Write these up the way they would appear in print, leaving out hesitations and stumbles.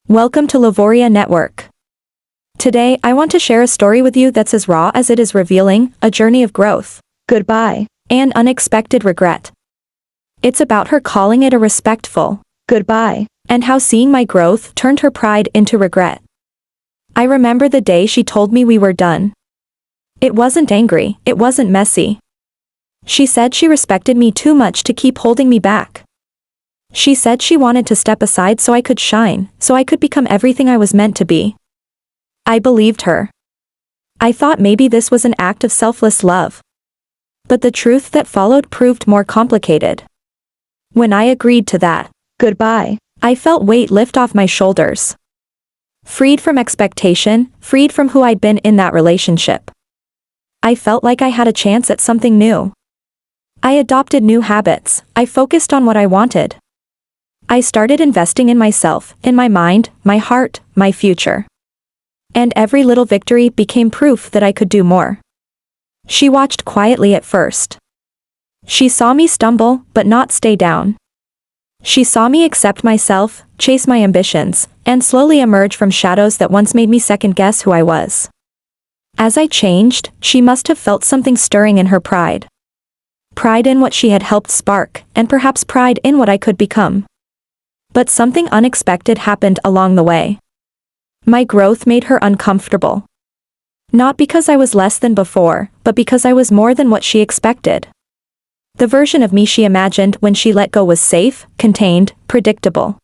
Welcome to Lavoria Network. Today, I want to share a story with you that's as raw as it is revealing, a journey of growth, goodbye, and unexpected regret. It's about her calling it a respectful goodbye, and how seeing my growth turned her pride into regret. I remember the day she told me we were done. It wasn't angry, it wasn't messy. She said she respected me too much to keep holding me back. She said she wanted to step aside so I could shine, so I could become everything I was meant to be. I believed her. I thought maybe this was an act of selfless love. But the truth that followed proved more complicated. When I agreed to that goodbye, I felt weight lift off my shoulders. Freed from expectation, freed from who I'd been in that relationship. I felt like I had a chance at something new. I adopted new habits, I focused on what I wanted. I started investing in myself, in my mind, my heart, my future. And every little victory became proof that I could do more. She watched quietly at first. She saw me stumble, but not stay down. She saw me accept myself, chase my ambitions, and slowly emerge from shadows that once made me second-guess who I was. As I changed, she must have felt something stirring in her pride. Pride in what she had helped spark, and perhaps pride in what I could become. But something unexpected happened along the way. My growth made her uncomfortable. Not because I was less than before, but because I was more than what she expected. The version of me she imagined when she let go was safe, contained, predictable.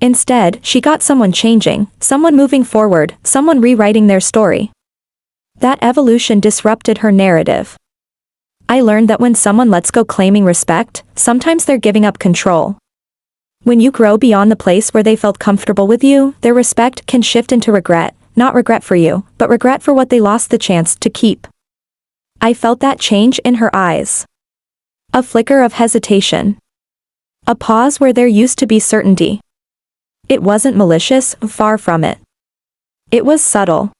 Instead, she got someone changing, someone moving forward, someone rewriting their story. That evolution disrupted her narrative. I learned that when someone lets go claiming respect, sometimes they're giving up control. When you grow beyond the place where they felt comfortable with you, their respect can shift into regret, not regret for you, but regret for what they lost the chance to keep. I felt that change in her eyes. A flicker of hesitation. A pause where there used to be certainty. It wasn't malicious, far from it. It was subtle.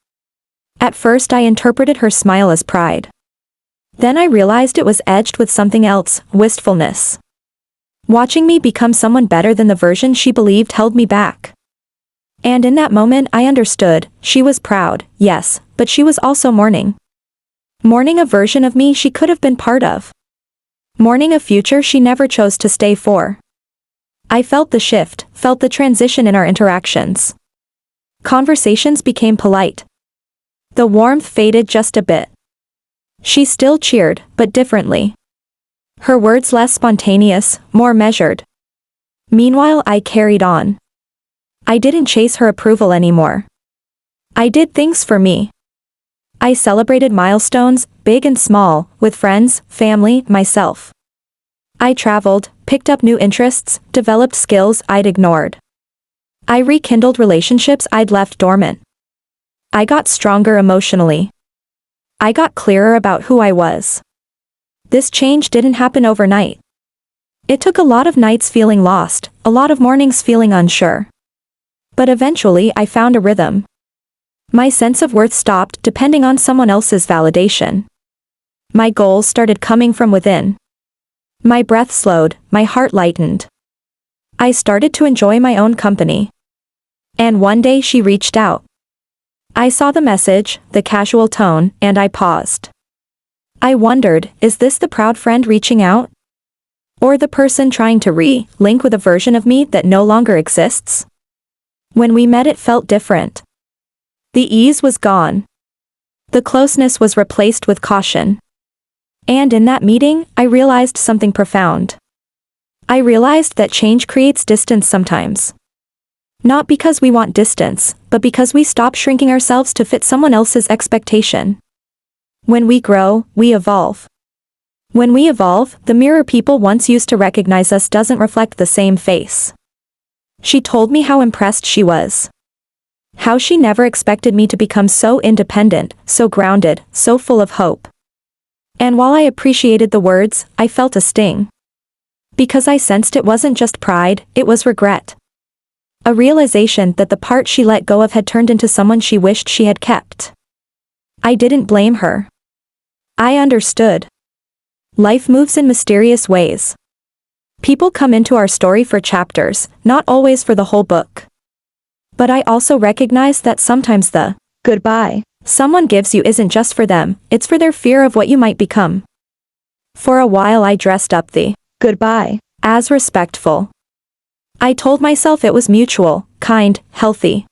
At first I interpreted her smile as pride. Then I realized it was edged with something else, wistfulness. Watching me become someone better than the version she believed held me back. And in that moment I understood, she was proud, yes, but she was also mourning. Mourning a version of me she could have been part of. Mourning a future she never chose to stay for. I felt the shift, felt the transition in our interactions. Conversations became polite. The warmth faded just a bit. She still cheered, but differently. Her words less spontaneous, more measured. Meanwhile I carried on. I didn't chase her approval anymore. I did things for me. I celebrated milestones, big and small, with friends, family, myself. I traveled, picked up new interests, developed skills I'd ignored. I rekindled relationships I'd left dormant. I got stronger emotionally. I got clearer about who I was. This change didn't happen overnight. It took a lot of nights feeling lost, a lot of mornings feeling unsure. But eventually I found a rhythm. My sense of worth stopped depending on someone else's validation. My goals started coming from within. My breath slowed, my heart lightened. I started to enjoy my own company. And one day she reached out. I saw the message, the casual tone, and I paused. I wondered, is this the proud friend reaching out? Or the person trying to link with a version of me that no longer exists? When we met it felt different. The ease was gone. The closeness was replaced with caution. And in that meeting, I realized something profound. I realized that change creates distance sometimes. Not because we want distance, but because we stop shrinking ourselves to fit someone else's expectation. When we grow, we evolve. When we evolve, the mirror people once used to recognize us doesn't reflect the same face. She told me how impressed she was. How she never expected me to become so independent, so grounded, so full of hope. And while I appreciated the words, I felt a sting. Because I sensed it wasn't just pride, it was regret. A realization that the part she let go of had turned into someone she wished she had kept. I didn't blame her. I understood. Life moves in mysterious ways. People come into our story for chapters, not always for the whole book. But I also recognize that sometimes the goodbye someone gives you isn't just for them, it's for their fear of what you might become. For a while I dressed up the goodbye as respectful. I told myself it was mutual, kind, healthy.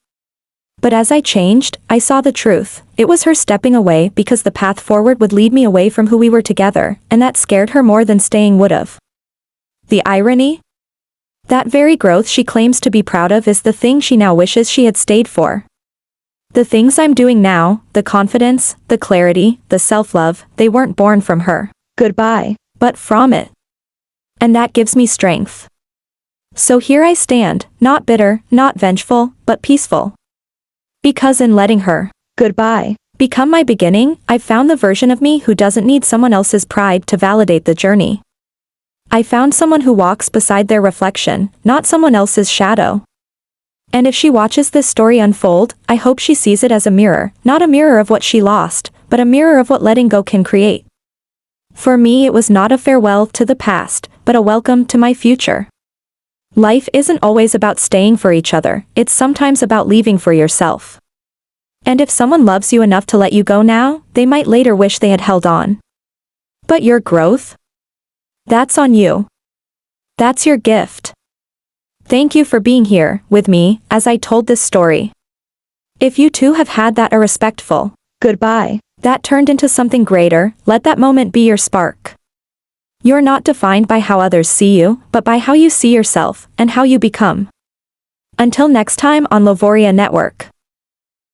But as I changed, I saw the truth. It was her stepping away because the path forward would lead me away from who we were together, and that scared her more than staying would've. The irony? That very growth she claims to be proud of is the thing she now wishes she had stayed for. The things I'm doing now, the confidence, the clarity, the self-love, they weren't born from her goodbye, but from it. And that gives me strength. So here I stand, not bitter, not vengeful, but peaceful. Because in letting her goodbye become my beginning, I've found the version of me who doesn't need someone else's pride to validate the journey. I found someone who walks beside their reflection, not someone else's shadow. And if she watches this story unfold, I hope she sees it as a mirror, not a mirror of what she lost, but a mirror of what letting go can create. For me, it was not a farewell to the past, but a welcome to my future. Life isn't always about staying for each other, it's sometimes about leaving for yourself. And if someone loves you enough to let you go now, they might later wish they had held on. But your growth? That's on you. That's your gift. Thank you for being here with me as I told this story. If you too have had that respectful goodbye that turned into something greater, let that moment be your spark. You're not defined by how others see you, but by how you see yourself and how you become. Until next time on Lavoria Network.